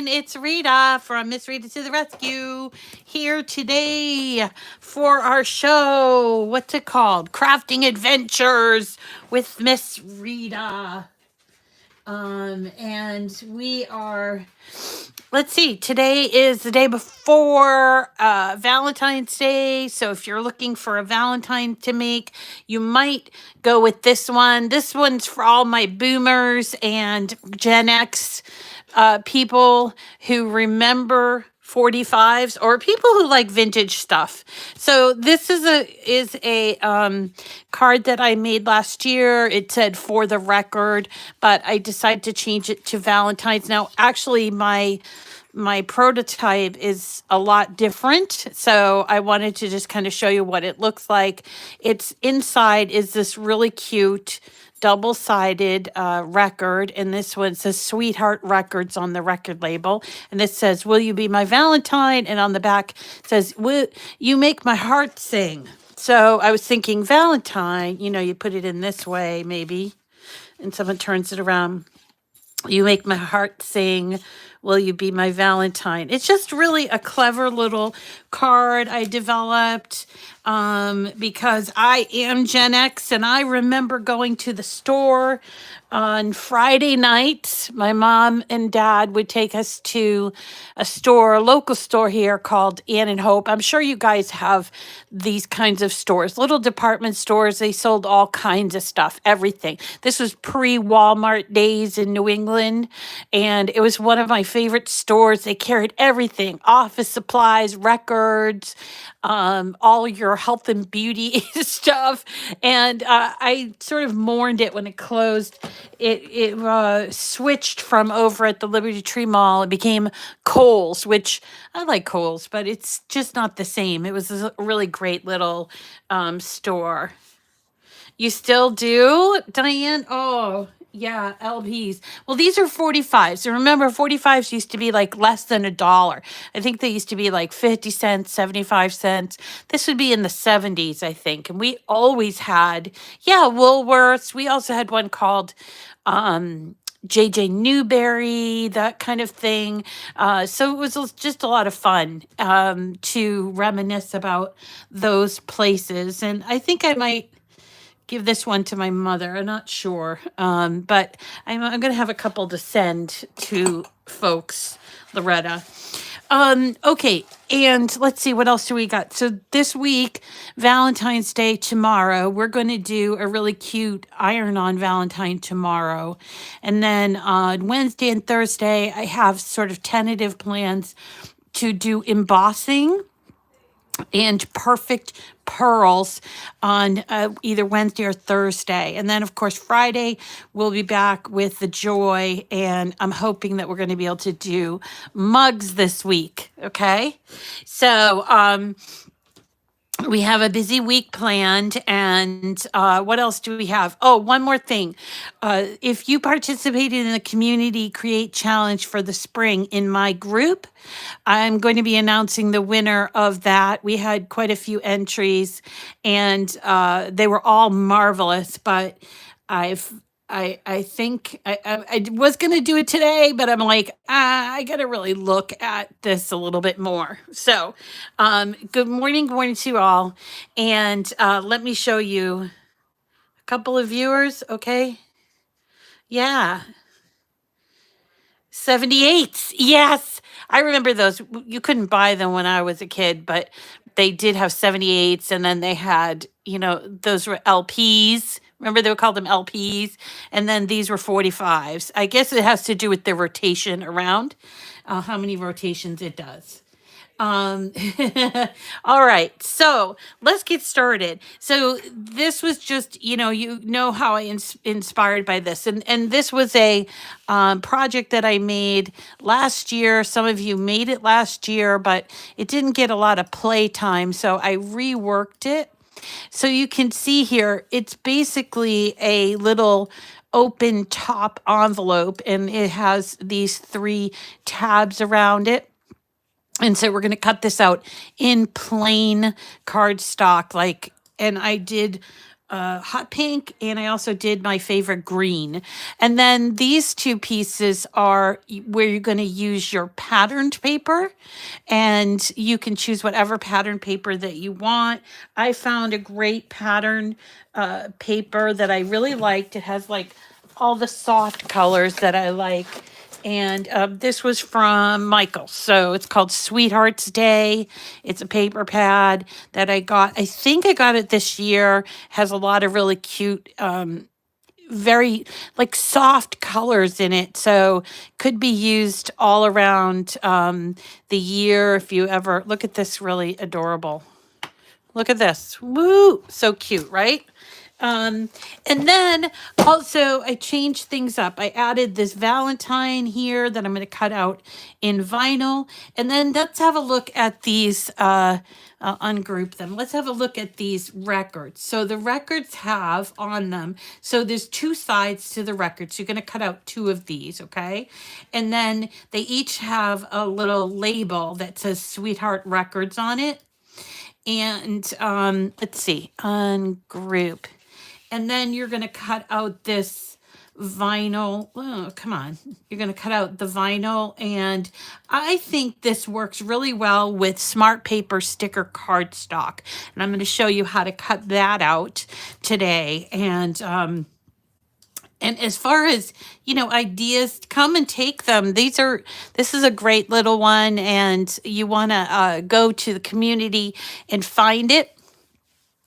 everyone. It's Rita from Miss Rita to the Rescue here today for our show. What's it called? Crafting Adventures with Miss Rita. And we are, let's see, today is the day before Valentine's Day. So if you're looking for a Valentine to make, you might go with this one. This one's for all my boomers and Gen X people who remember 45s or people who like vintage stuff. So this is a card that I made last year. It said for the record, but I decided to change it to Valentine's. Now, actually, my prototype is a lot different, so I wanted to just kind of show you what it looks like. It's inside is this really cute double-sided record, and this one says Sweetheart Records on the record label, and this says, "Will you be my Valentine?" And on the back says, "Will you make my heart sing?" So I was thinking Valentine, you put it in this way maybe, and someone turns it around. You make my heart sing. Will you be my Valentine? It's just really a clever little card I developed because I am Gen X and I remember going to the store on Friday nights. My mom and dad would take us to a local store here called Ann and Hope. I'm sure you guys have these kinds of stores, little department stores. They sold all kinds of stuff, everything. This was pre-Walmart days in New England, and it was one of my favorite stores. They carried everything, office supplies, records, all your health and beauty stuff. And I sort of mourned it when it closed. It switched from over at the Liberty Tree Mall. It became Kohl's, which I like Kohl's, but it's just not the same. It was a really great little store. You still do, Diane? Oh, yeah, LPs. Well, these are 45s. And remember, 45s used to be like less than $1. I think they used to be like 50 cents, 75 cents. This would be in the 70s, I think. And we always had, yeah, Woolworths. We also had one called JJ Newberry, that kind of thing. So it was just a lot of fun to reminisce about those places. And I think I might give this one to my mother. I'm not sure. But I'm going to have a couple to send to folks, Loretta. Okay. And let's see, what else do we got? So this week, Valentine's Day tomorrow, we're going to do a really cute iron-on Valentine tomorrow. And then on Wednesday and Thursday, I have sort of tentative plans to do embossing and perfect pearls on either Wednesday or Thursday. And then, of course, Friday, we'll be back with the joy. And I'm hoping that we're going to be able to do mugs this week. Okay. So, we have a busy week planned, and what else do we have? Oh, one more thing. If you participated in the Community Create Challenge for the spring in my group, I'm going to be announcing the winner of that. We had quite a few entries, and they were all marvelous, but I think I was going to do it today, but I'm like, I got to really look at this a little bit more. So, good morning to you all. And let me show you a couple of viewers. Okay. Yeah. 78s. Yes. I remember those. You couldn't buy them when I was a kid, but they did have 78s. And then they had, those were LPs. Remember, they would call them LPs. And then these were 45s. I guess it has to do with the rotation around, how many rotations it does. All right, so let's get started. So this was just, how I inspired by this, and this was a project that I made last year. Some of you made it last year, but it didn't get a lot of play time, so I reworked it. So you can see here, it's basically a little open top envelope, and it has these 3 tabs around it. And so we're going to cut this out in plain cardstock, and I did hot pink, and I also did my favorite green. And then these two pieces are where you're going to use your patterned paper, and you can choose whatever pattern paper that you want. I found a great pattern paper that I really liked. It has like all the soft colors that I like. And this was from Michael. So it's called Sweetheart's Day. It's a paper pad that I got. I think I got it this year. Has a lot of really cute, very like soft colors in it. So could be used all around the year if you ever look at this really adorable. Look at this. Woo! So cute, right? Um, and then also I changed things up. I added this Valentine here that I'm going to cut out in vinyl. And then let's have a look at these, ungroup them. Let's have a look at these records. So the records have on them, so there's two sides to the records. You're going to cut out two of these, okay? And then they each have a little label that says Sweetheart Records on it. And let's see, ungroup. And then you're going to cut out this vinyl. Oh, come on. You're going to cut out the vinyl. And I think this works really well with smart paper sticker cardstock. And I'm going to show you how to cut that out today. And as far as, ideas, come and take them. This is a great little one, and you want to go to the community and find it.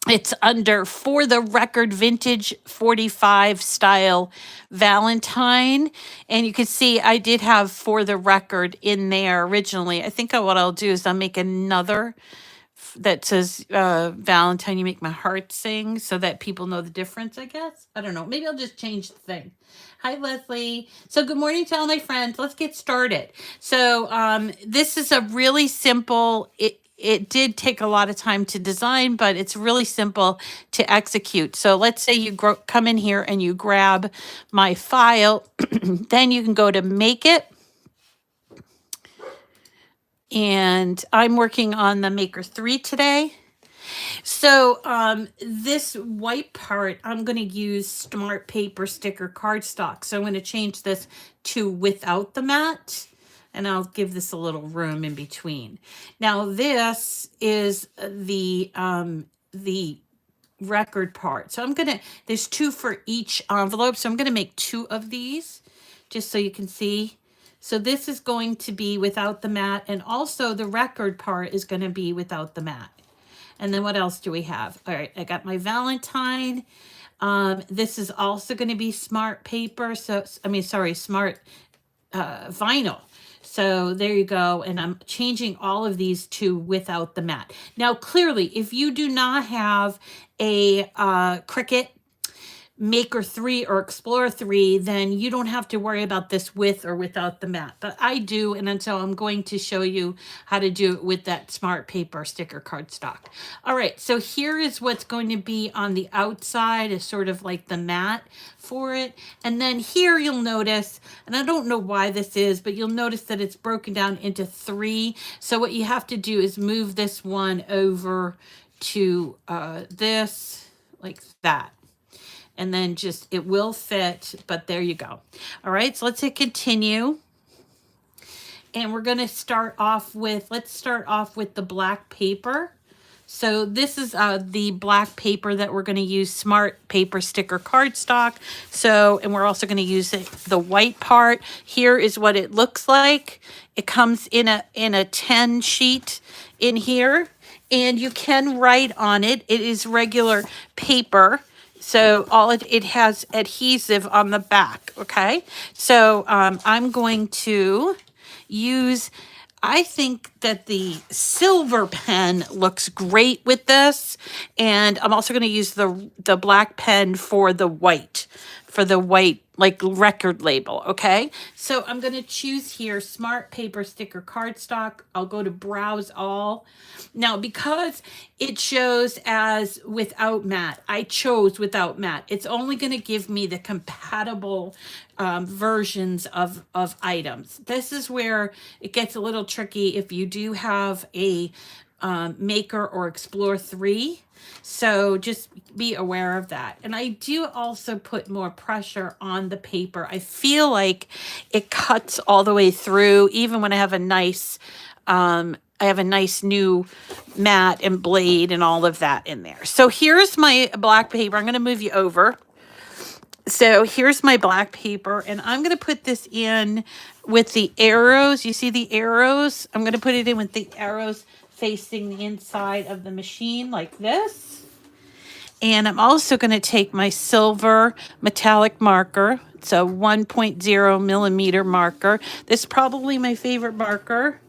It's under For the Record Vintage 45 style Valentine. And you can see I did have For the Record in there originally. I think what I'll do is I'll make another that says Valentine, you make my heart sing, so that people know the difference, I guess. I don't know. Maybe I'll just change the thing. Hi, Leslie. So good morning to all my friends. Let's get started. So this is a really simple, it did take a lot of time to design, but it's really simple to execute. So let's say you come in here and you grab my file, then you can go to Make It. And I'm working on the Maker 3 today. So this white part, I'm going to use Smart Paper Sticker Cardstock. So I'm going to change this to without the mat. And I'll give this a little room in between. Now this is the record part. So there's two for each envelope. So I'm going to make two of these just so you can see. So this is going to be without the mat, and also the record part is going to be without the mat. And then what else do we have? All right, I got my Valentine. This is also going to be smart paper. Smart vinyl. So there you go. And I'm changing all of these to without the mat. Now, clearly, if you do not have a Cricut Maker 3 or Explorer 3, then you don't have to worry about this with or without the mat. But I do, and so I'm going to show you how to do it with that smart paper sticker cardstock. All right, so here is what's going to be on the outside, is sort of like the mat for it. And then here you'll notice, and I don't know why this is, but you'll notice that it's broken down into 3. So what you have to do is move this one over to this, like that. And then it will fit, but there you go. All right, so let's hit continue. And we're going to start off with, the black paper. So this is the black paper that we're going to use, Smart Paper Sticker Cardstock. So, and we're also going to use the white part. Here is what it looks like. It comes in a 10 sheet in here, and you can write on it. It is regular paper. So it has adhesive on the back, okay? So I'm going to use, I think that the silver pen looks great with this. And I'm also going to use the black pen for the white, like record label, okay? So I'm going to choose here Smart Paper Sticker Cardstock. I'll go to Browse All. Now, because it shows as without mat, I chose without mat. It's only going to give me the compatible versions of items. This is where it gets a little tricky if you do have a Maker or Explore 3. So just be aware of that. And I do also put more pressure on the paper. I feel like it cuts all the way through, even when I have a nice new mat and blade and all of that in there. So here's my black paper. I'm going to move you over. So here's my black paper, and I'm going to put this in with the arrows. You see the arrows? I'm going to put it in with the arrows facing the inside of the machine like this. And I'm also going to take my silver metallic marker. It's a 1.0 millimeter marker. This is probably my favorite marker.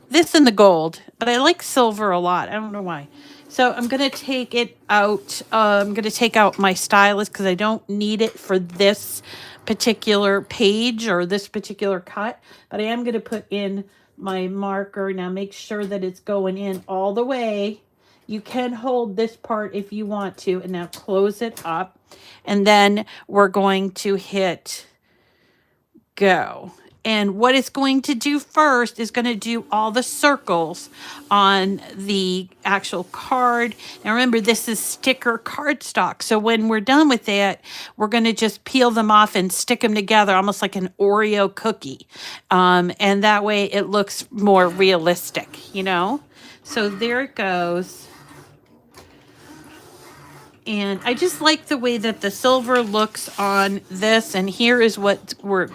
This and the gold, but I like silver a lot. I don't know why. So I'm going to take it out. I'm going to take out my stylus because I don't need it for this particular page or this particular cut. But I am going to put in my marker. Now make sure that it's going in all the way. You can hold this part if you want to. And now close it up. And then we're going to hit go. And what it's going to do first is going to do all the circles on the actual card. Now remember, this is sticker cardstock. So when we're done with that, we're going to just peel them off and stick them together almost like an Oreo cookie. And that way it looks more realistic, you know? So there it goes. And I just like the way that the silver looks on this. And here is what we're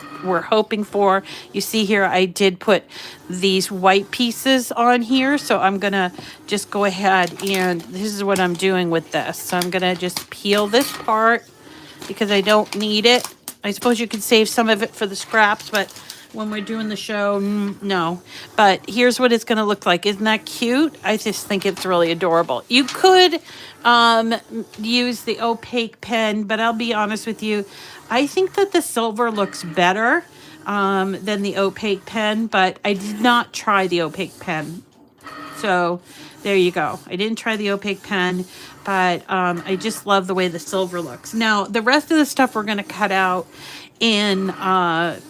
hoping for. You see here, I did put these white pieces on here. So I'm going to just go ahead and this is what I'm doing with this. So I'm going to just peel this part because I don't need it. I suppose you could save some of it for the scraps, but when we're doing the show, no. But here's what it's going to look like. Isn't that cute? I just think it's really adorable. You could use the opaque pen, but I'll be honest with you. I think that the silver looks better than the opaque pen, but I did not try the opaque pen. So there you go. I didn't try the opaque pen, but I just love the way the silver looks. Now, the rest of the stuff we're going to cut out in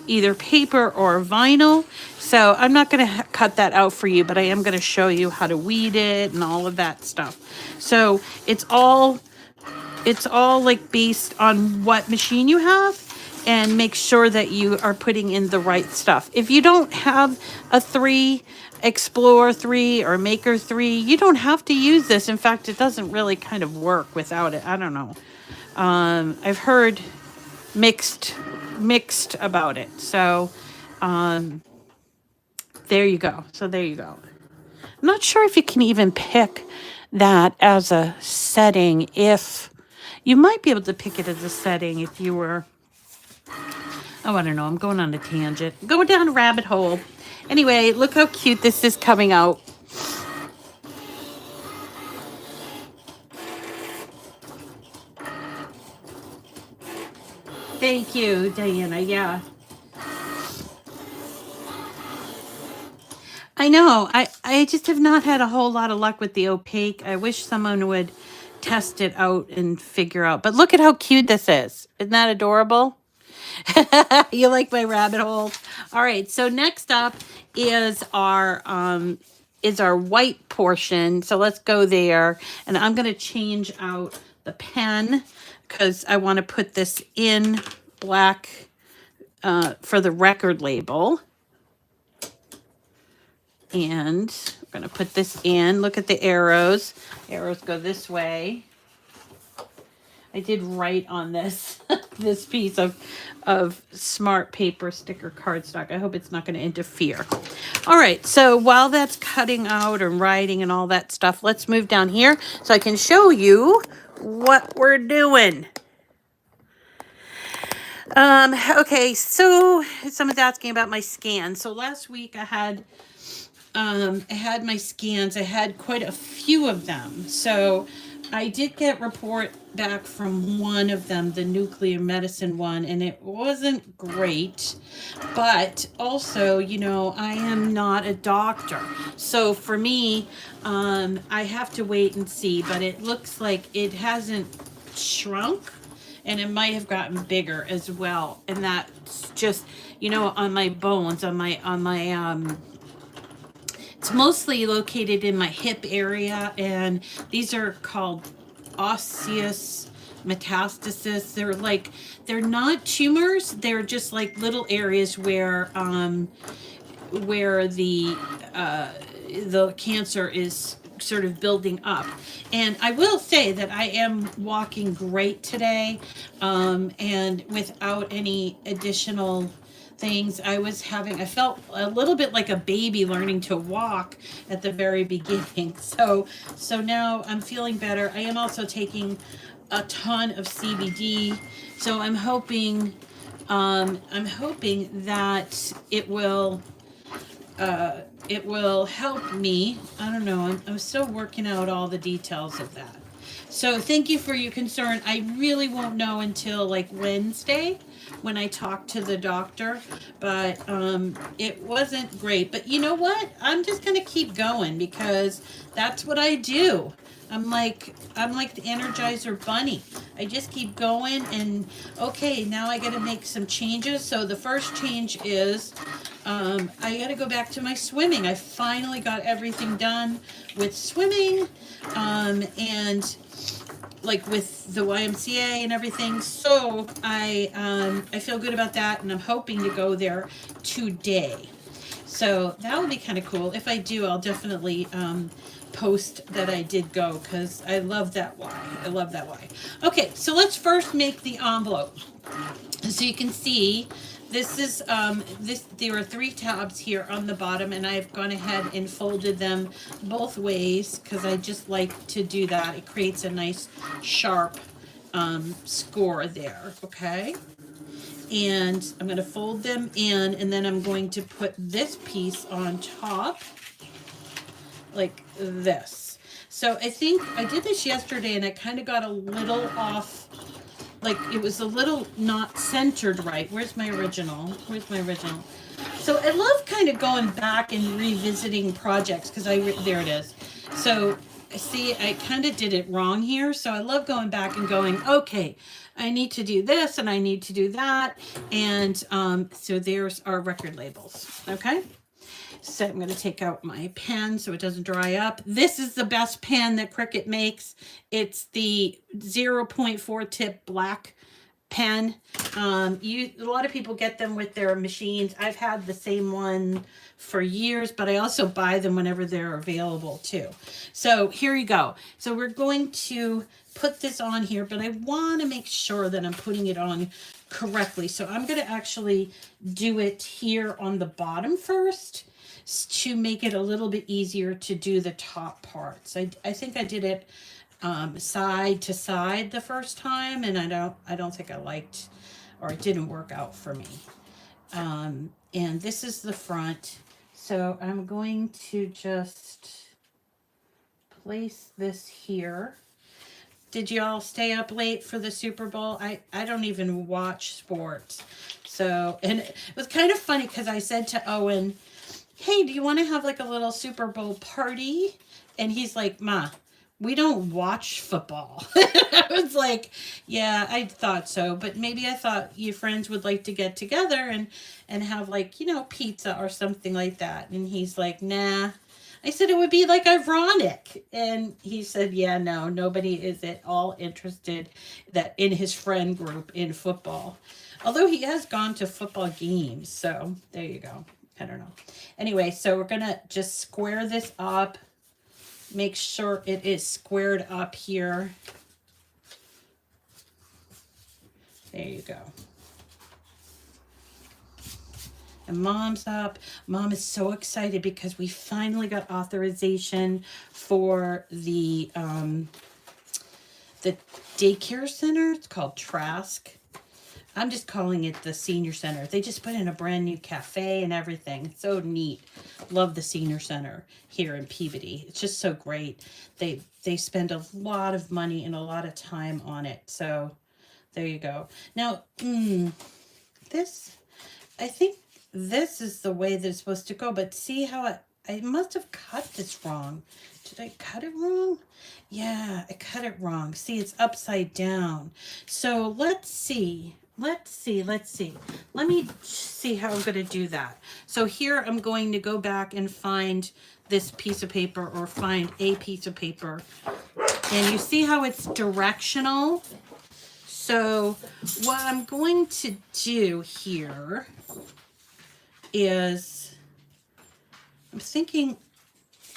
either paper or vinyl. So I'm not going to cut that out for you, but I am going to show you how to weed it and all of that stuff. So it's all like based on what machine you have, and make sure that you are putting in the right stuff. If you don't have a 3, Explore 3 or Maker 3, you don't have to use this. In fact, it doesn't really kind of work without it. I don't know. I've heard mixed about it. So there you go. So there you go. I'm not sure if you can even pick that as a setting. If you might be able to pick it as a setting if you were, oh, I don't know. I'm going on a tangent. Going down a rabbit hole. Anyway, look how cute this is coming out. Thank you, Diana. Yeah. I know. I just have not had a whole lot of luck with the opaque. I wish someone would test it out and figure out. But look at how cute this is. Isn't that adorable? You like my rabbit hole? All right. So next up is our white portion. So let's go there. And I'm going to change out the pen because I want to put this in black for the record label. And we're going to put this in. Look at the arrows. Arrows go this way. I did write on this this piece of smart paper sticker cardstock. I hope it's not going to interfere. All right, so while that's cutting out and writing and all that stuff, let's move down here so I can show you what we're doing. Okay, so someone's asking about my scan. So last week I had my scans. I had quite a few of them. So I did get report back from one of them, the nuclear medicine one, and it wasn't great. But also, you know, I am not a doctor. So for me, I have to wait and see. But it looks like it hasn't shrunk. And it might have gotten bigger as well. And that's just, you know, on my bones, on my It's mostly located in my hip area, and these are called osseous metastasis. They're not tumors. They're just like little areas where the cancer is sort of building up. And I will say that I am walking great today, and without any additional things. I felt a little bit like a baby learning to walk at the very beginning. So now I'm feeling better. I am also taking a ton of CBD. So I'm hoping that it will help me. I don't know. I'm still working out all the details of that. So thank you for your concern. I really won't know until like Wednesday when I talk to the doctor, but it wasn't great. But you know what? I'm just gonna keep going because that's what I do. I'm like the Energizer Bunny. I just keep going, and okay, now I got to make some changes. So the first change is I got to go back to my swimming. I finally got everything done with swimming, and like with the YMCA and everything. So I feel good about that, and I'm hoping to go there today. So that would be kind of cool. If I do, I'll definitely post that I did go because I love that Y. I love that Y. Okay, so let's first make the envelope. So you can see this is there are 3 tabs here on the bottom, and I've gone ahead and folded them both ways because I just like to do that. It creates a nice sharp score there. Okay, and I'm going to fold them in, and then I'm going to put this piece on top like this. So I think I did this yesterday, and I kind of got a little off, like it was a little not centered right. Where's my original? So I love kind of going back and revisiting projects because there it is. So see, I kind of did it wrong here. So I love going back and going, okay, I need to do this and I need to do that. And so there's our record labels. Okay. So I'm going to take out my pen so it doesn't dry up. This is the best pen that Cricut makes. It's the 0.4 tip black pen. A lot of people get them with their machines. I've had the same one for years, but I also buy them whenever they're available too. So here you go. So we're going to put this on here, but I want to make sure that I'm putting it on correctly. So I'm going to actually do it here on the bottom first to make it a little bit easier to do the top parts. I think I did it side to side the first time, and I don't think I liked, or it didn't work out for me. And this is the front. So I'm going to just place this here. Did you all stay up late for the Super Bowl? I don't even watch sports. So, and it was kind of funny because I said to Owen, hey, do you want to have like a little Super Bowl party? And he's like, Ma, we don't watch football. I was like, yeah, I thought so. But maybe I thought your friends would like to get together and have like, pizza or something like that. And he's like, nah. I said it would be like ironic. And he said, yeah, no, nobody is at all interested that in his friend group in football. Although he has gone to football games. So there you go. I don't know. Anyway, so we're going to just square this up. Make sure it is squared up here. There you go. And Mom's up. Mom is so excited because we finally got authorization for the daycare center. It's called Trask. I'm just calling it the senior center. They just put in a brand new cafe and everything. It's so neat. Love the senior center here in Peabody. It's just so great. They spend a lot of money and a lot of time on it. So there you go. Now, this, I think this is the way that it's supposed to go. But see how I must have cut this wrong. Did I cut it wrong? Yeah, I cut it wrong. See, it's upside down. So let's see. let's see. Let me see how I'm going to do that. So here I'm going to go back and find this piece of paper, or find a piece of paper. And you see how it's directional? So what I'm going to do here is, I'm thinking,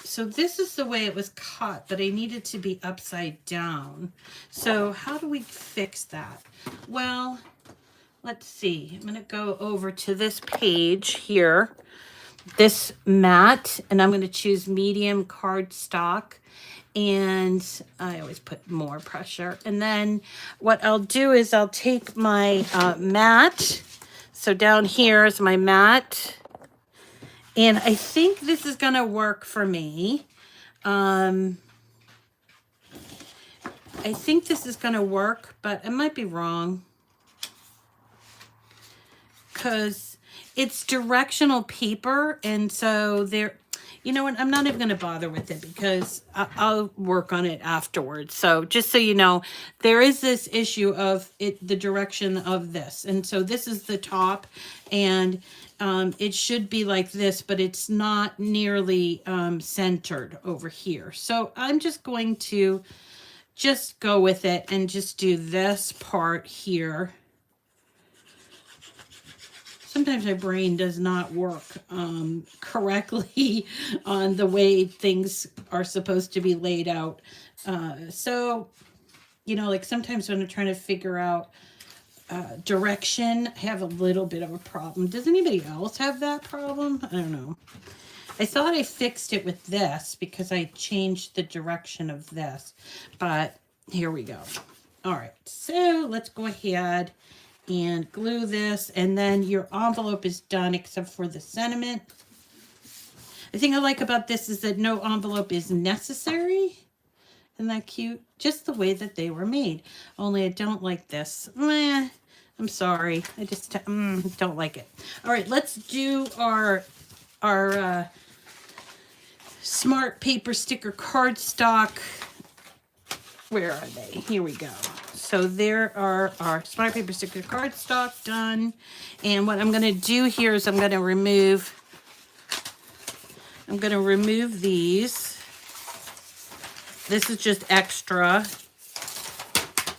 so this is the way it was cut, but I need it to be upside down. So how do we fix that? Well, let's see. I'm going to go over to this page here, this mat, and I'm going to choose medium cardstock. And I always put more pressure. And then what I'll do is I'll take my mat. So down here is my mat. And I think this is going to work for me. I think this is going to work, but I might be wrong. Because it's directional paper. And so there, you know what, I'm not even going to bother with it, because I'll work on it afterwards. So just so you know, there is this issue of it, the direction of this. And so this is the top, and it should be like this, but it's not nearly centered over here. So I'm just going to just go with it and just do this part here. Sometimes my brain does not work correctly on the way things are supposed to be laid out. So, you know, like sometimes when I'm trying to figure out direction, I have a little bit of a problem. Does anybody else have that problem? I don't know. I thought I fixed it with this because I changed the direction of this, but here we go. All right, so let's go ahead and glue this, and then your envelope is done except for the sentiment. The thing I like about this is that no envelope is necessary. Isn't that cute? Just the way that they were made. Only I don't like this. Meh, I'm sorry. I just don't like it. All right, let's do our smart paper sticker cardstock. Where are they? Here we go. So there are our smart paper sticker cardstock done. And what I'm going to do here is I'm going to remove these. This is just extra.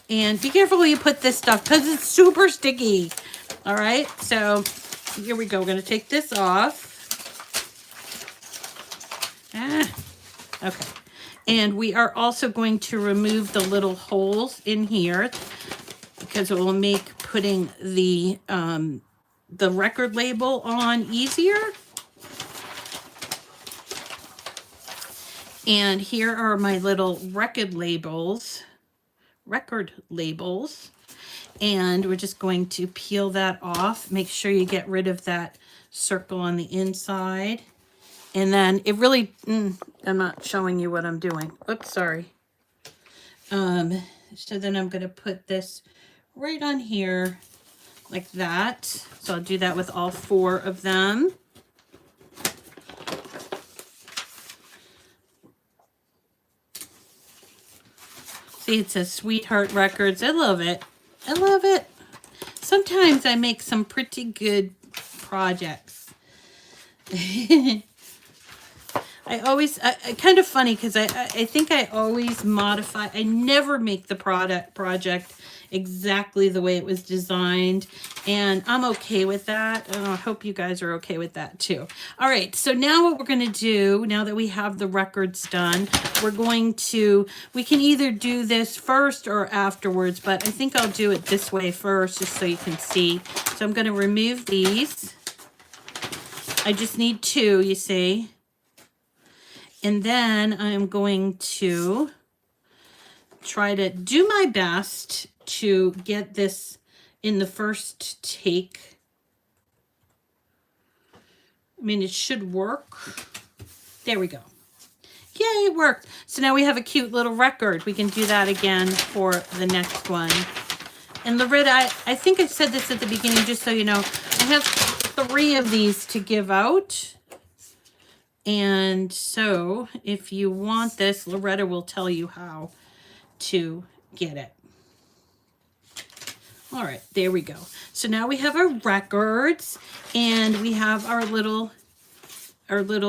And be careful where you put this stuff, because it's super sticky. All right, so here we go. We're going to take this off. Okay. And we are also going to remove the little holes in here, because it will make putting the record label on easier. And here are my little record labels. And we're just going to peel that off. Make sure you get rid of that circle on the inside. And then it really, I'm not showing you what I'm doing. Oops, sorry. So then I'm going to put this right on here like that. So I'll do that with all 4 of them. See, it says Sweetheart Records. I love it. I love it. Sometimes I make some pretty good projects. I always, kind of funny, because I think I always modify. I never make the project exactly the way it was designed, and I'm okay with that. And I hope you guys are okay with that too. All right, so now what we're going to do, now that we have the records done, we're going to, we can either do this first or afterwards, but I think I'll do it this way first, just so you can see. So I'm going to remove these. I just need 2, you see. And then I'm going to try to do my best to get this in the first take. I mean, it should work. There we go. Yay, it worked. So now we have a cute little record. We can do that again for the next one. And Loretta, I think I said this at the beginning, just so you know, I have 3 of these to give out. And so if you want this, Loretta will tell you how to get it. All right, there we go. So now we have our records and we have our little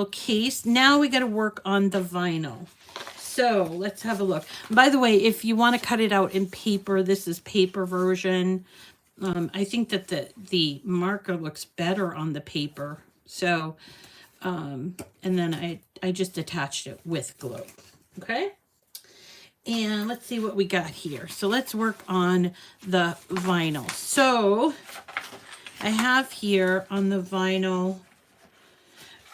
case. Now we got to work on the vinyl. So let's have a look. By the way, if you want to cut it out in paper, this is paper version. I think that the marker looks better on the paper. So, and then I just attached it with glue. Okay. And let's see what we got here. So let's work on the vinyl. So I have here on the vinyl,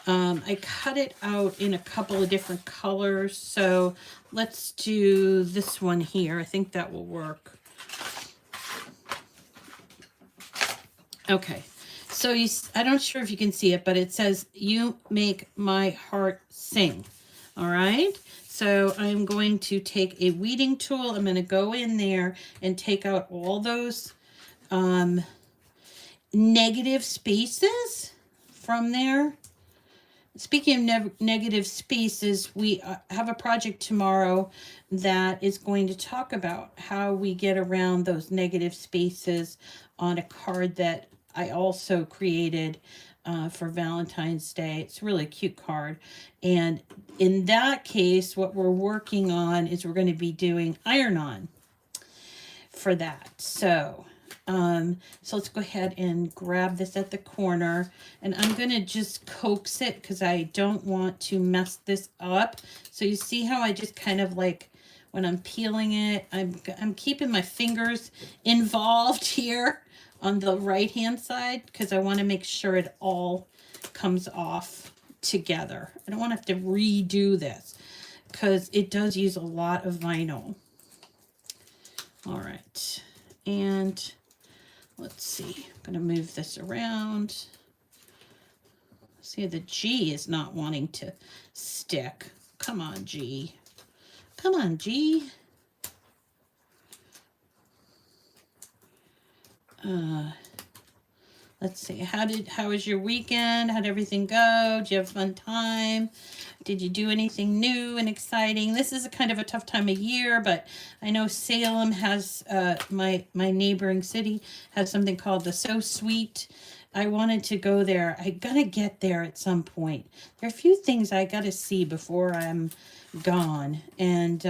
I cut it out in a couple of different colors. So let's do this one here. I think that will work. Okay. So I'm not sure if you can see it, but it says, "You make my heart sing." All right. So I'm going to take a weeding tool. I'm going to go in there and take out all those negative spaces from there. Speaking of negative spaces, we have a project tomorrow that is going to talk about how we get around those negative spaces on a card that I also created for Valentine's Day. It's a really cute card. And in that case, what we're working on is we're going to be doing iron-on for that. So let's go ahead and grab this at the corner, and I'm going to just coax it because I don't want to mess this up. So you see how I just kind of like, when I'm peeling it, I'm keeping my fingers involved here on the right hand side because I want to make sure it all comes off together. I don't want to have to redo this because it does use a lot of vinyl. All right, and let's see, I'm going to move this around. See, the G is not wanting to stick. Come on, G. Come on, G. Let's see. How was your weekend? How'd everything go? Did you have a fun time? Did you do anything new and exciting? This is a kind of a tough time of year, but I know Salem has, my neighboring city has something called the So Sweet. I wanted to go there. I gotta get there at some point. There are a few things I gotta see before I'm gone, and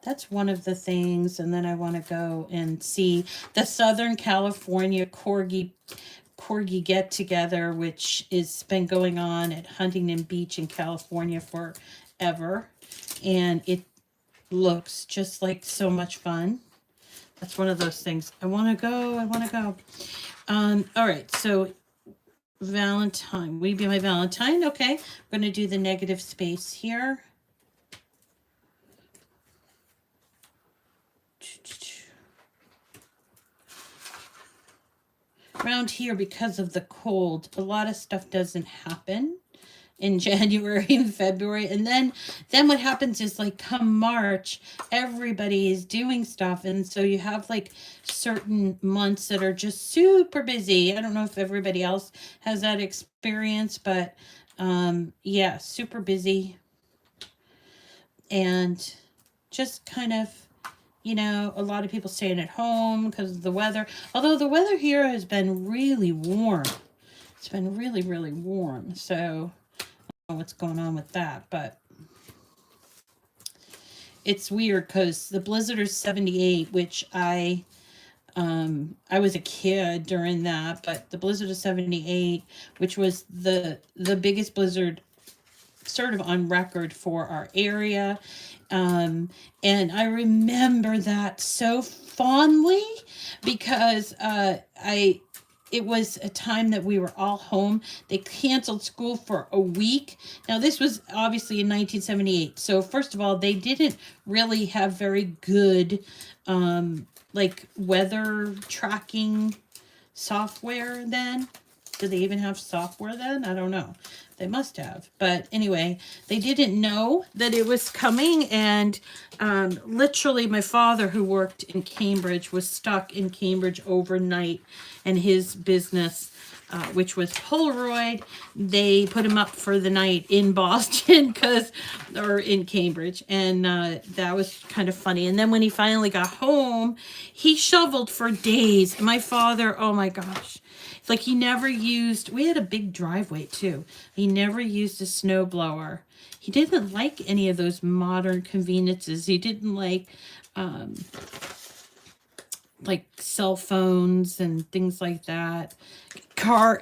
that's one of the things. And then I want to go and see the Southern California Corgi get together, which has been going on at Huntington Beach in California forever, and it looks just like so much fun. That's one of those things. I want to go. All right, so Valentine, will you be my Valentine? Okay, I'm going to do the negative space here. Around here, because of the cold, a lot of stuff doesn't happen in January and February. And then what happens is, like, come March, everybody is doing stuff. And so you have like certain months that are just super busy. I don't know if everybody else has that experience, but yeah, super busy. And just kind of, you know, a lot of people staying at home because of the weather. Although the weather here has been really warm. It's been really, really warm. So I don't know what's going on with that, but it's weird because the blizzard is 78, which I was a kid during that, but the blizzard of 78, which was the biggest blizzard sort of on record for our area. And I remember that so fondly because it was a time that we were all home. They canceled school for a week. Now, this was obviously in 1978. So first of all, they didn't really have very good like weather tracking software then. Did they even have software then? I don't know. They must have. But anyway, they didn't know that it was coming. And literally my father, who worked in Cambridge, was stuck in Cambridge overnight. And his business which was Polaroid. They put him up for the night in Boston or in Cambridge. And that was kind of funny. And then when he finally got home, he shoveled for days. My father, oh my gosh. It's like he never used, we had a big driveway too. He never used a snow blower. He didn't like any of those modern conveniences. He didn't like cell phones and things like that.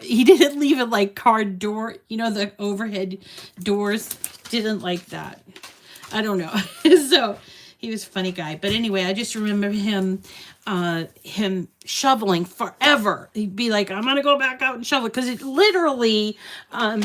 He didn't leave it like car door, the overhead doors. Didn't like that. I don't know. So he was a funny guy. But anyway, I just remember him shoveling forever. He'd be like, I'm gonna go back out and shovel, because it literally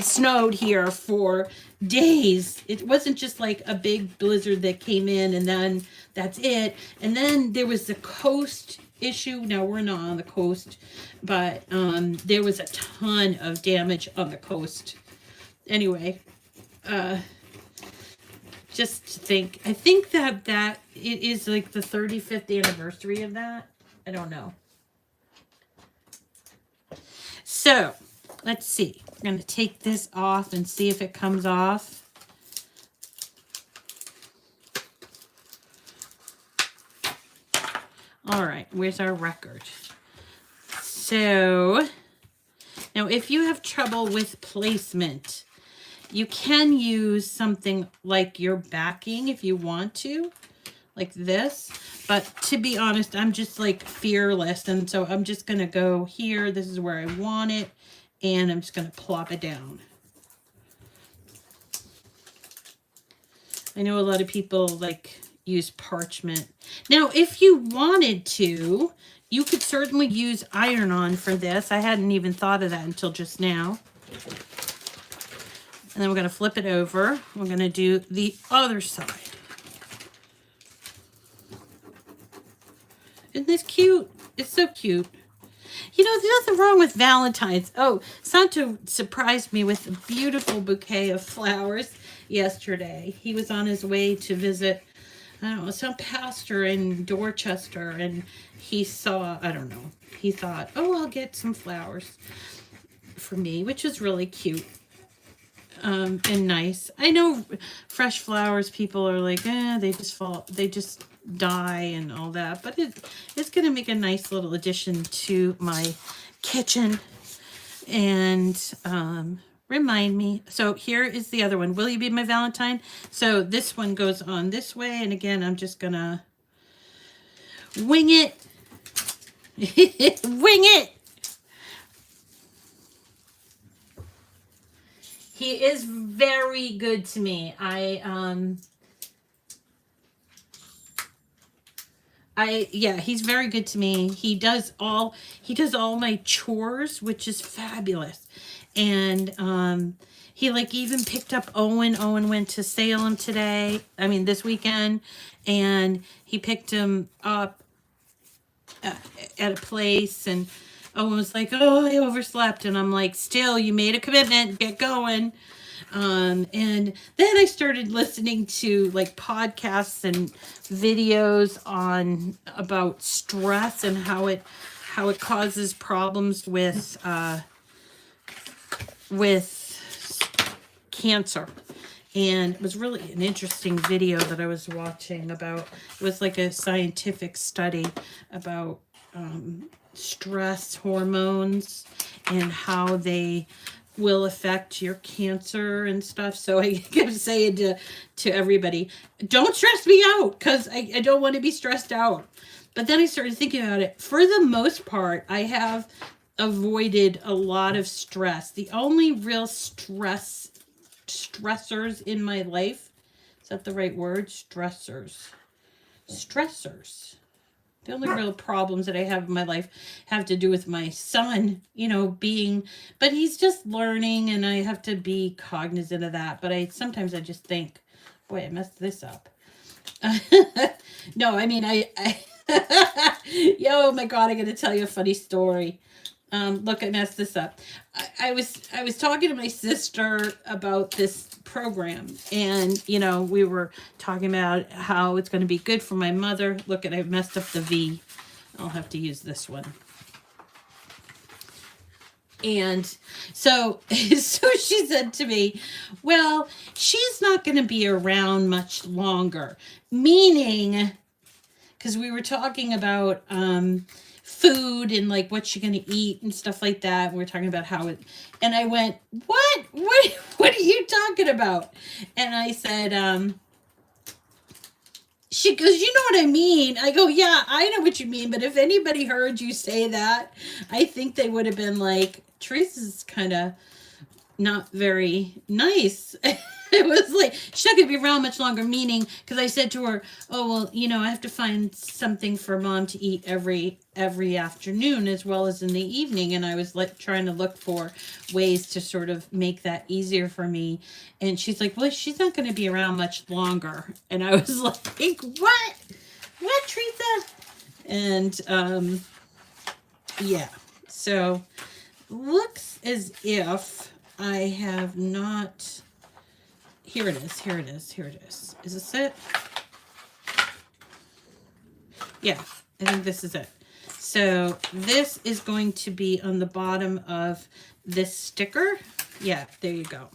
snowed here for days. It wasn't just like a big blizzard that came in and then that's it. And then there was the coast issue. Now we're not on the coast, but there was a ton of damage on the coast. Anyway, just to think, I think that it is like the 35th anniversary of that. I don't know. So let's see. I'm going to take this off and see if it comes off. All right, where's our record? So now if you have trouble with placement, you can use something like your backing if you want to, like this. But to be honest, I'm just like fearless. And so I'm just going to go here. This is where I want it. And I'm just going to plop it down. I know a lot of people like use parchment. Now, if you wanted to, you could certainly use iron-on for this. I hadn't even thought of that until just now. And then we're going to flip it over. We're going to do the other side. Isn't this cute? It's so cute. There's nothing wrong with Valentine's. Oh, Santo surprised me with a beautiful bouquet of flowers yesterday. He was on his way to visit, I don't know, some pastor in Dorchester, and he saw, I don't know, he thought, oh, I'll get some flowers for me, which was really cute. And nice. I know fresh flowers, people are like, they just die and all that, but it's going to make a nice little addition to my kitchen and remind me. So here is the other one. Will you be my Valentine? So this one goes on this way, and again, I'm just going to wing it. Wing it. He is very good to me. Yeah, he's very good to me. He does all my chores, which is fabulous. And he like even picked up Owen. Owen went to Salem this weekend, and he picked him up at a place, and Owen was like, oh, I overslept. And I'm like, still, you made a commitment, get going. And then I started listening to like podcasts and videos about stress and how it causes problems with cancer. And it was really an interesting video that I was watching about. It was like a scientific study about stress hormones and how they will affect your cancer and stuff. So I kept saying to everybody, don't stress me out, because I don't want to be stressed out. But then I started thinking about it. For the most part, I have avoided a lot of stress. The only real stressors in my life, is that the right word? Stressors. The only real problems that I have in my life have to do with my son, but he's just learning, and I have to be cognizant of that. But sometimes I just think, boy, I messed this up. No, I mean, oh my God, I'm going to tell you a funny story. Look, I messed this up. I was talking to my sister about this program, and we were talking about how it's going to be good for my mother. Look, I messed up the V. I'll have to use this one. And so, so she said to me, well, she's not going to be around much longer. Meaning, because we were talking about food and like what you're going to eat and stuff like that. We were talking about how it, and I went, what are you talking about? And I said, she goes, you know what I mean? I go, yeah, I know what you mean. But if anybody heard you say that, I think they would have been like, Teresa's kind of not very nice. It was like, she's not going to be around much longer, meaning, because I said to her, oh, well, you know, I have to find something for Mom to eat every afternoon as well as in the evening. And I was like trying to look for ways to sort of make that easier for me. And she's like, well, she's not going to be around much longer. And I was like, what? What, Teresa? And, yeah. So, looks as if I have not... Here it is, here it is, here it is. Is this it? Yeah, I think this is it. So this is going to be on the bottom of this sticker. Yeah, there you go.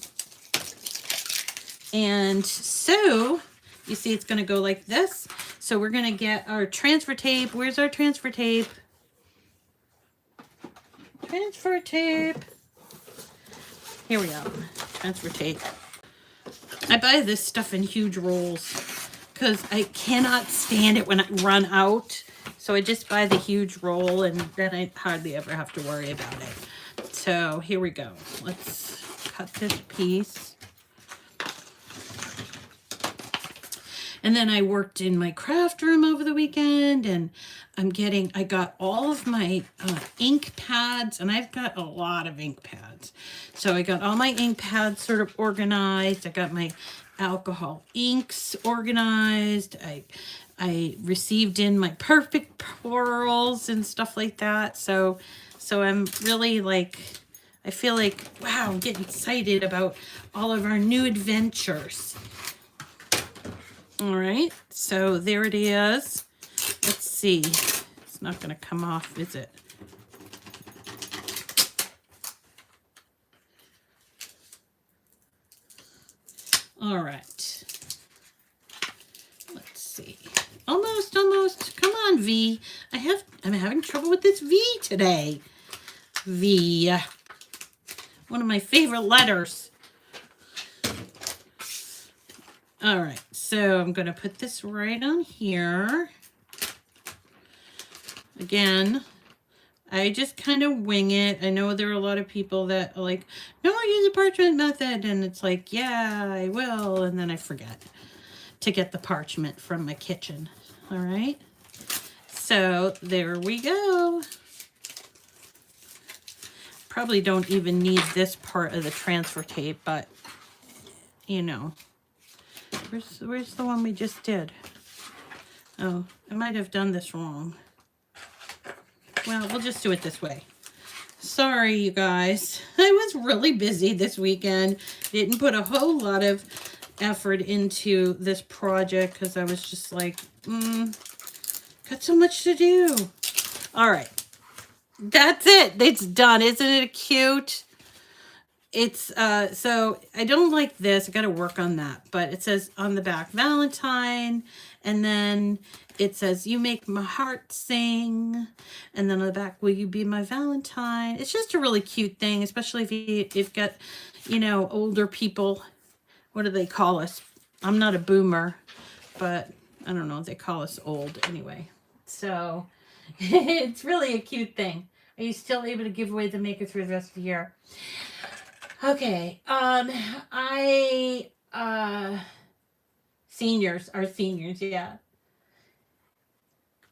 And so, you see it's going to go like this. So we're going to get our transfer tape. Where's our transfer tape? Transfer tape. Here we go. Transfer tape. I buy this stuff in huge rolls because I cannot stand it when I run out. So I just buy the huge roll and then I hardly ever have to worry about it. So here we go. Let's cut this piece. And then I worked in my craft room over the weekend and I got all of my ink pads, and I've got a lot of ink pads. So I got all my ink pads sort of organized. I got my alcohol inks organized. I received in my perfect pearls and stuff like that. So I'm really like, I feel like, wow, I'm getting excited about all of our new adventures. All right, so there it is. Let's see. It's not going to come off, is it? All right. Let's see. Almost. Come on, V. I'm having trouble with this V today. V. One of my favorite letters. All right, so I'm going to put this right on here. Again, I just kind of wing it. I know there are a lot of people that are like, no, use the parchment method. And it's like, yeah, I will. And then I forget to get the parchment from my kitchen. All right. So there we go. Probably don't even need this part of the transfer tape, but you know. Where's the one we just did? Oh, I might have done this wrong. Well, we'll just do it this way. Sorry, you guys. I was really busy this weekend. Didn't put a whole lot of effort into this project because I was just like, got so much to do. All right. That's it. It's done. Isn't it cute? It's, so I don't like this. I got to work on that. But it says on the back, Valentine. And then it says, you make my heart sing. And then on the back, will you be my Valentine? It's just a really cute thing, especially if you've got, you know, older people. What do they call us? I'm not a boomer, but I don't know. They call us old anyway. So it's really a cute thing. Are you still able to give away the maker through the rest of the year? Okay, seniors, yeah.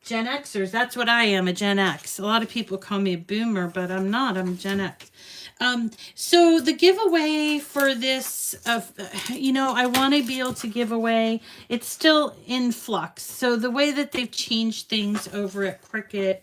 Gen Xers, that's what I am, a Gen X. A lot of people call me a boomer, but I'm not, I'm Gen X. So the giveaway for this, you know, I want to be able to give away, it's still in flux. So the way that they've changed things over at Cricut,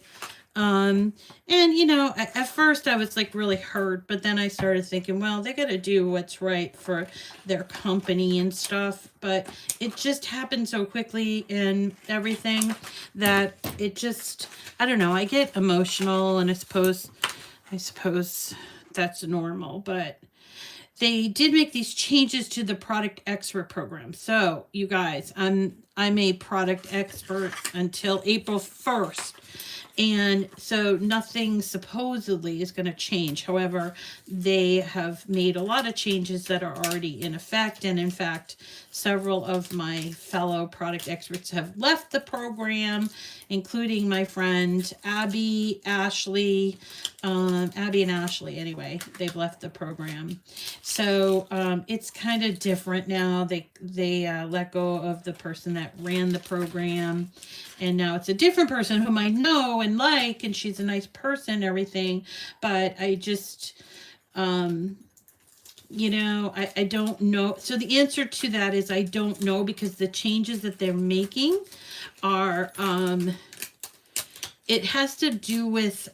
and you know, at first I was like really hurt, but then I started thinking, well, they got to do what's right for their company and stuff. But it just happened so quickly and everything that it just, I don't know, I get emotional, and I suppose that's normal, but they did make these changes to the product expert program. So you guys, I'm a product expert until April 1st. And so nothing supposedly is going to change. However, they have made a lot of changes that are already in effect. And in fact, several of my fellow product experts have left the program, including my friend Abby, Ashley, Abby and Ashley. Anyway, they've left the program. So it's kind of different now. They let go of the person that ran the program. And now it's a different person whom I know and like, and she's a nice person and everything. But I just, you know, I don't know. So the answer to that is I don't know, because the changes that they're making are, it has to do with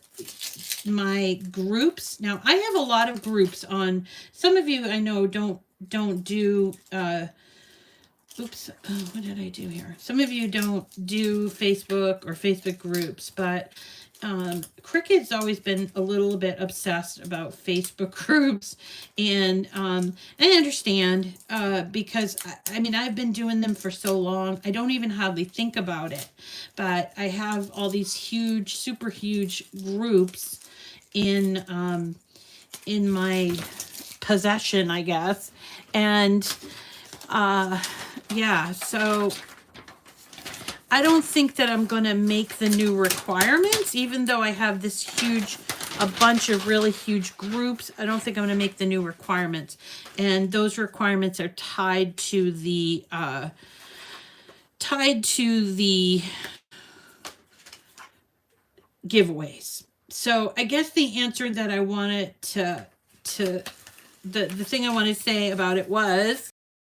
my groups. Now, I have a lot of groups on. Some of you I know don't do, oops, what did I do here? Some of you don't do Facebook or Facebook groups, but Cricut's always been a little bit obsessed about Facebook groups, and I understand, because I mean, I've been doing them for so long, I don't even hardly think about it, but I have all these huge, super huge groups in my possession, I guess, and yeah, so I don't think that I'm going to make the new requirements, even though I have this huge, a bunch of really huge groups. I don't think I'm going to make the new requirements. And those requirements are tied to the, giveaways. So I guess the answer that I wanted the thing I want to say about it was,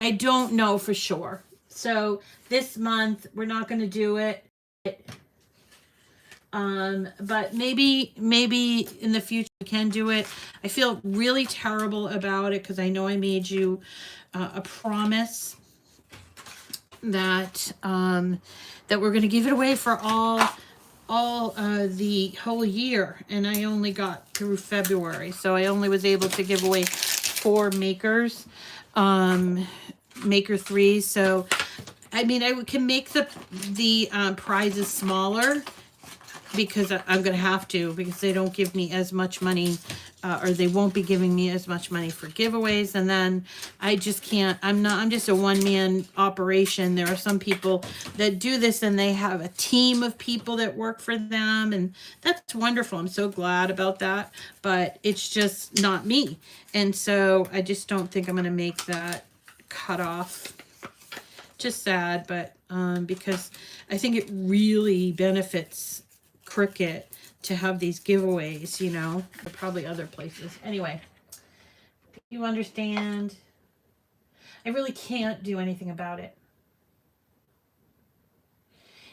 I don't know for sure. So this month we're not going to do it. But maybe in the future we can do it. I feel really terrible about it, because I know I made you a promise that that we're going to give it away for all the whole year, and I only got through February, so I only was able to give away 4 makers, maker 3. So I mean, I can make the prizes smaller, because I'm going to have to, because they don't give me as much money, or they won't be giving me as much money for giveaways. And then I just can't, I'm just a one-man operation. There are some people that do this, and they have a team of people that work for them, and that's wonderful. I'm so glad about that, but it's just not me. And so I just don't think I'm going to make that cutoff. Just sad, but because I think it really benefits Cricut to have these giveaways, you know, probably other places. Anyway, you understand? I really can't do anything about it.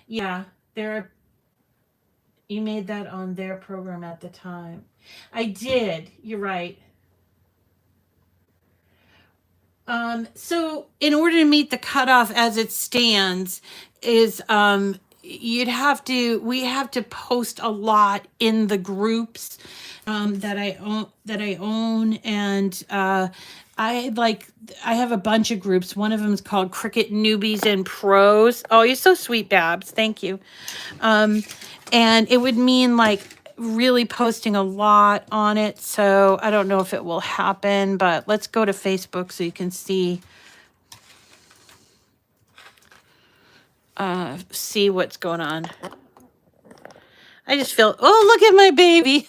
Yeah, you made that on their program at the time. I did. You're right. So in order to meet the cutoff as it stands is, we have to post a lot in the groups, that I own. And, I have a bunch of groups. One of them is called Cricut Newbies and Pros. Oh, you're so sweet, Babs. Thank you. And it would mean like really posting a lot on it. So I don't know if it will happen, but let's go to Facebook so you can see what's going on. I just feel, oh, look at my baby.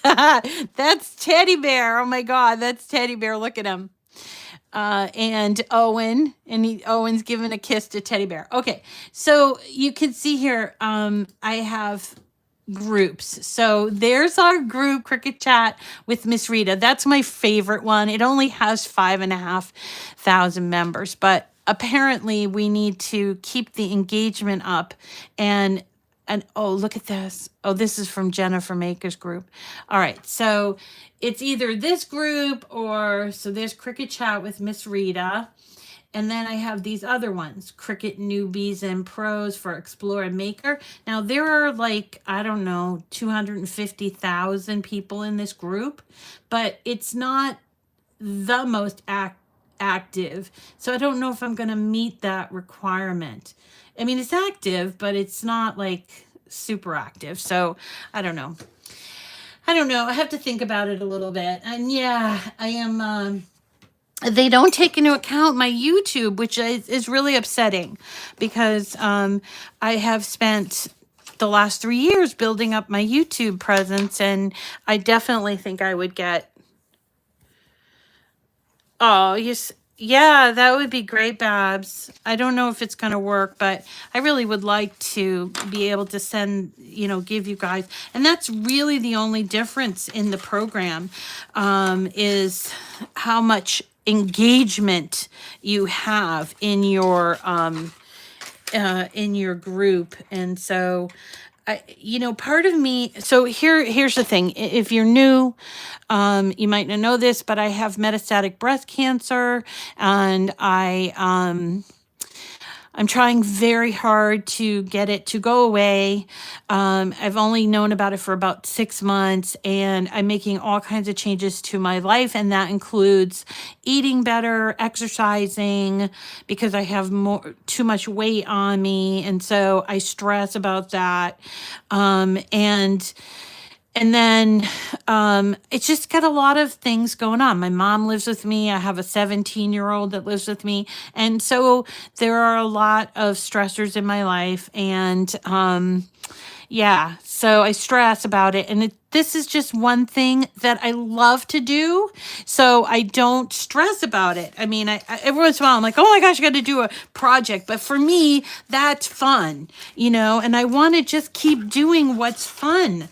That's Teddy Bear. Oh my God, that's Teddy Bear. Look at him. And Owen, and Owen's giving a kiss to Teddy Bear. Okay, so you can see here, I have groups. So there's our group, Cricut Chat with Miss Rita. That's my favorite one. It only has 5,500 members, but apparently we need to keep the engagement up. And oh, look at this. Oh, this is from Jennifer Maker's group. All right, so it's either this group or, so there's Cricut Chat with Miss Rita. And then I have these other ones, Cricut Newbies and Pros for Explorer and Maker. Now there are like, I don't know, 250,000 people in this group, but it's not the most active. So I don't know if I'm going to meet that requirement. I mean, it's active, but it's not like super active. So I don't know. I don't know. I have to think about it a little bit. And yeah, I am. They don't take into account my YouTube, which is really upsetting because I have spent the last 3 years building up my YouTube presence, and I definitely think I would get. Oh, yes. Yeah, that would be great, Babs. I don't know if it's going to work, but I really would like to be able to send, give you guys. And that's really the only difference in the program, is how much engagement you have in your group. And so part of me, so here's the thing. If you're new, you might not know this, but I have metastatic breast cancer, and I'm trying very hard to get it to go away. I've only known about it for about 6 months, and I'm making all kinds of changes to my life, and that includes eating better, exercising, because I have too much weight on me, and so I stress about that. And then it's just got a lot of things going on. My mom lives with me. I have a 17-year-old that lives with me. And so there are a lot of stressors in my life. And yeah, so I stress about it. And this is just one thing that I love to do, so I don't stress about it. I mean, I every once in a while, I'm like, oh my gosh, I got to do a project. But for me, that's fun, and I want to just keep doing what's fun,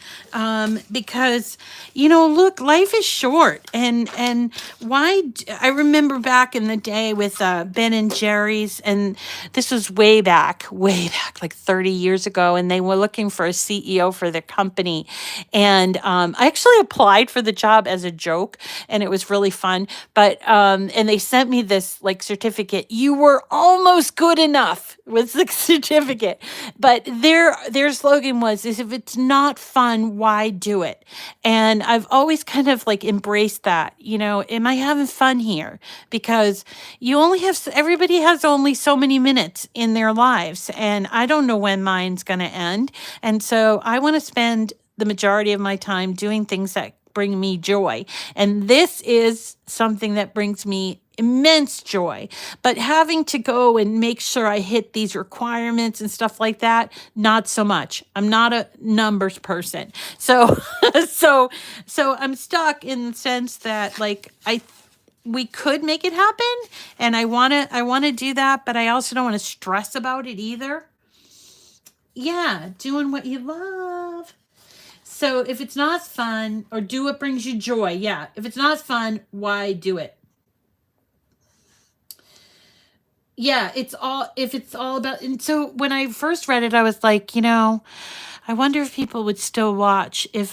because, look, life is short. And I remember back in the day with Ben and Jerry's, and this was way back, like 30 years ago, and they were looking for a CEO for their company. And I actually applied for the job as a joke, and it was really fun. But and they sent me this like certificate. You were almost good enough was the certificate. But their slogan was, is if it's not fun, why do it? And I've always kind of like embraced that. Am I having fun here? Because everybody has only so many minutes in their lives, and I don't know when mine's going to end. And so I want to spend the majority of my time doing things that bring me joy. And this is something that brings me immense joy. But having to go and make sure I hit these requirements and stuff like that, not so much. I'm not a numbers person. So so I'm stuck in the sense that like we could make it happen, and I want to do that, but I also don't want to stress about it either. Yeah, doing what you love. So if it's not fun, or do what brings you joy. Yeah, if it's not fun, why do it? Yeah, if it's all about. And so when I first read it, I was like, I wonder if people would still watch if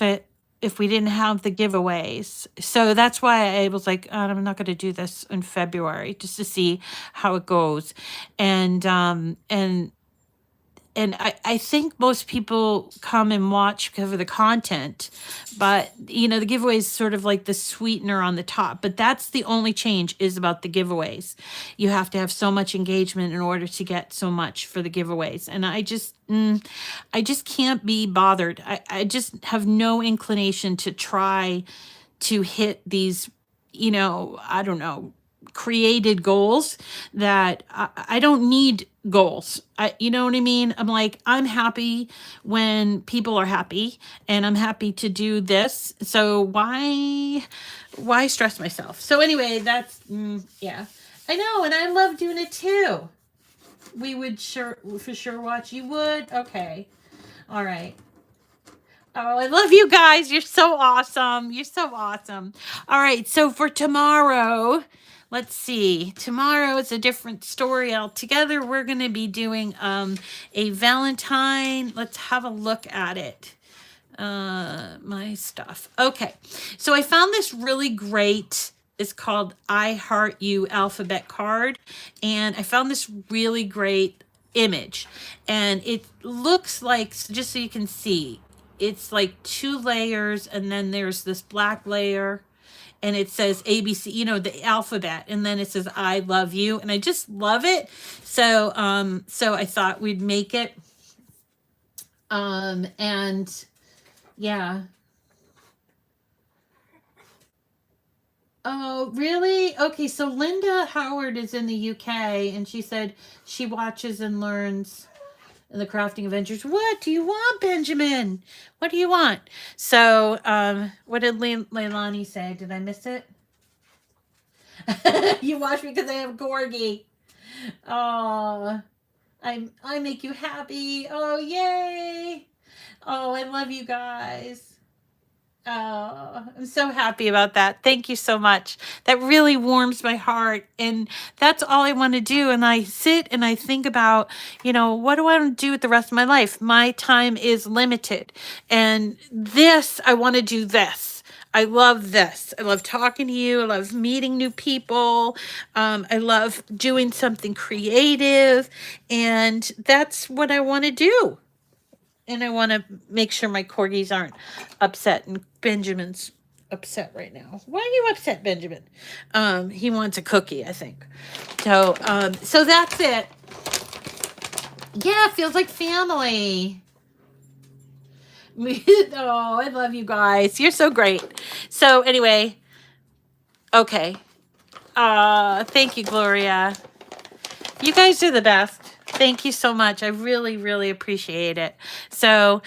we didn't have the giveaways. So that's why I was like, I'm not going to do this in February, just to see how it goes. And I think most people come and watch because of the content, but the giveaway is sort of like the sweetener on the top. But that's the only change, is about the giveaways. You have to have so much engagement in order to get so much for the giveaways. And I just can't be bothered. I just have no inclination to try to hit these, I don't know, created goals that I don't need goals. You know what I mean? I'm like, I'm happy when people are happy, and I'm happy to do this. So why stress myself? So anyway, that's, yeah, I know. And I love doing it too. We would for sure watch. You would? Okay. All right. Oh, I love you guys. You're so awesome. You're so awesome. All right. So for tomorrow, let's see. Tomorrow is a different story altogether. We're going to be doing a Valentine. Let's have a look at it. My stuff. Okay. So I found this really great is called I Heart You alphabet card. And I found this really great image. And it looks like, just so you can see, it's like 2 layers, and then there's this black layer, and it says ABC, the alphabet, and then it says I love you, and I just love it. So so I thought we'd make it. And yeah. Oh, really? Okay, so Linda Howard is in the UK, and she said she watches and learns in the Crafting Adventures. What do you want, Benjamin? What do you want? So, what did Leilani say? Did I miss it? You watch me because I have Corgi. Oh, I make you happy. Oh, yay. Oh, I love you guys. Oh, I'm so happy about that. Thank you so much. That really warms my heart. And that's all I want to do. And I sit and I think about, what do I want to do with the rest of my life? My time is limited. And this, I want to do this. I love this. I love talking to you. I love meeting new people. I love doing something creative. And that's what I want to do. And I want to make sure my corgis aren't upset, and Benjamin's upset right now. Why are you upset, Benjamin? He wants a cookie, I think. So, so that's it. Yeah, it feels like family. Oh, I love you guys. You're so great. So anyway, okay. Thank you, Gloria. You guys are the best. Thank you so much. I really, really appreciate it. So,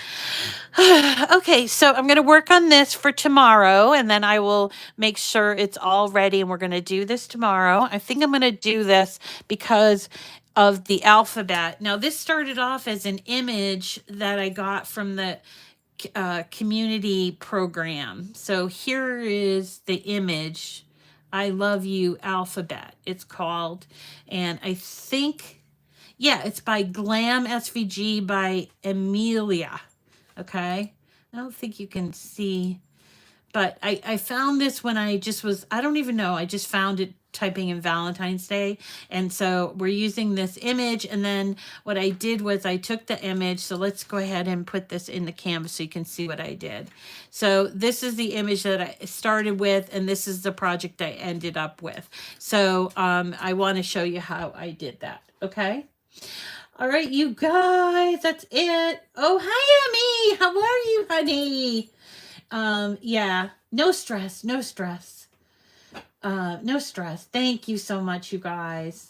okay, so I'm going to work on this for tomorrow, and then I will make sure it's all ready, and we're going to do this tomorrow. I think I'm going to do this because of the alphabet. Now, this started off as an image that I got from the community program. So here is the image. I love you alphabet, it's called. And I think, yeah, it's by Glam SVG by Amelia. Okay. I don't think you can see, but I found this when I don't even know. I just found it typing in Valentine's Day. And so we're using this image. And then what I did was I took the image. So let's go ahead and put this in the canvas so you can see what I did. So this is the image that I started with, and this is the project I ended up with. So I want to show you how I did that. Okay. All right, you guys, that's it. Oh, hi, Emmy. How are you, honey? Yeah, no stress, no stress. No stress. Thank you so much, you guys.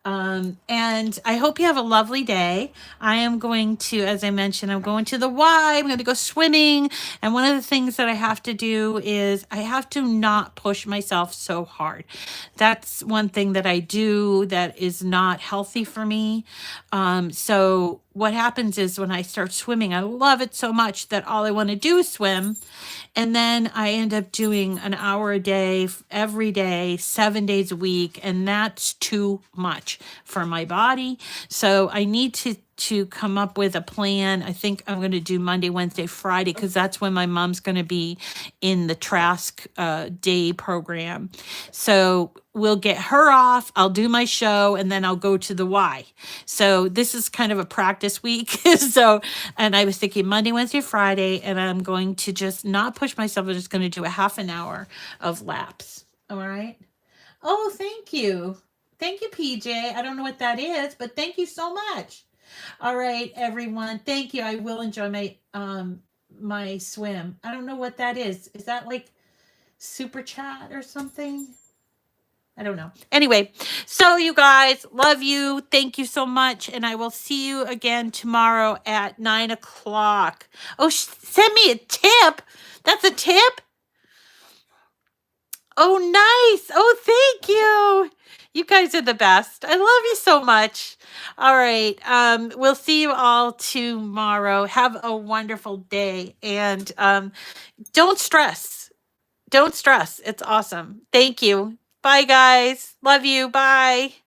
And I hope you have a lovely day. I am going to, as I mentioned, I'm going to the Y. I'm going to go swimming. And one of the things that I have to do is I have to not push myself so hard. That's one thing that I do that is not healthy for me. So what happens is when I start swimming, I love it so much that all I want to do is swim. And then I end up doing an hour a day, every day, 7 days a week. And that's too much for my body. So I need to come up with a plan. I think I'm going to do Monday, Wednesday, Friday, because that's when my mom's going to be in the Trask day program. So we'll get her off. I'll do my show, and then I'll go to the Y. So this is kind of a practice week. So, and I was thinking Monday, Wednesday, Friday, and I'm going to just not push myself. I'm just going to do a half an hour of laps. All right. Oh, thank you. Thank you, PJ. I don't know what that is, but thank you so much. All right, everyone. Thank you. I will enjoy my swim. I don't know what that is. Is that like super chat or something? I don't know. Anyway, so you guys, love you. Thank you so much. And I will see you again tomorrow at 9 o'clock. Oh, send me a tip. That's a tip? Oh, nice. Oh, thank you. You guys are the best. I love you so much. All right. We'll see you all tomorrow. Have a wonderful day. And don't stress. Don't stress. It's awesome. Thank you. Bye, guys. Love you. Bye.